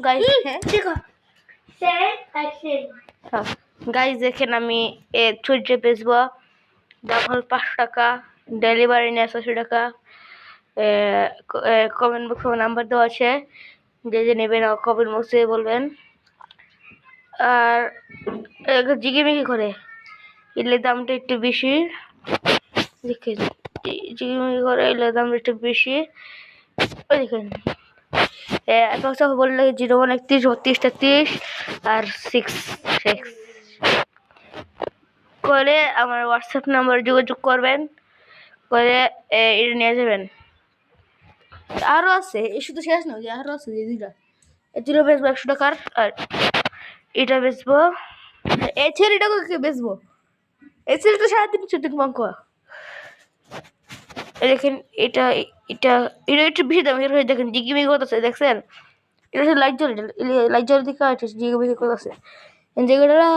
Guys guys দেখেন আমি ছুটে বেচবো, দাম হল 5 টাকা, ডেলিভারি নিয়ে 600 টাকা। কমেন্ট বক্সে নাম্বার দেওয়া আছে, যে যে নেবেন কমেন্ট বক্সে বলবেন। আর জিগিমিগি করে এলে দামটা একটু বেশি, দেখেন জিগিমিগি করে এলে দামটা একটু বেশি। ওই দেখেন বললে 0131 32 33 আর 6 করে আমার হোয়াটসঅ্যাপ নাম্বার যোগাযোগ করবেন, করে এটা নিয়ে যাবেন। আরও আছে, এই শুধু শেষ নয়, আরও আছে যে দুইটা, এই দুটো বেচবো 100 টাকার, আর এটা বেচবো, এই ছেলেটাকে বেচবো, এই ছেলেটা 350 টাকা মাংস। দেখেন এটা এটা এটা একটু বেশি দাম, এর দেখেন জিগিমিগি করতেছে, দেখছেন এটা লাইট জ্বলে, লাইট জ্বলে দিকে জিগিমিগি করতেছে জায়গাটা।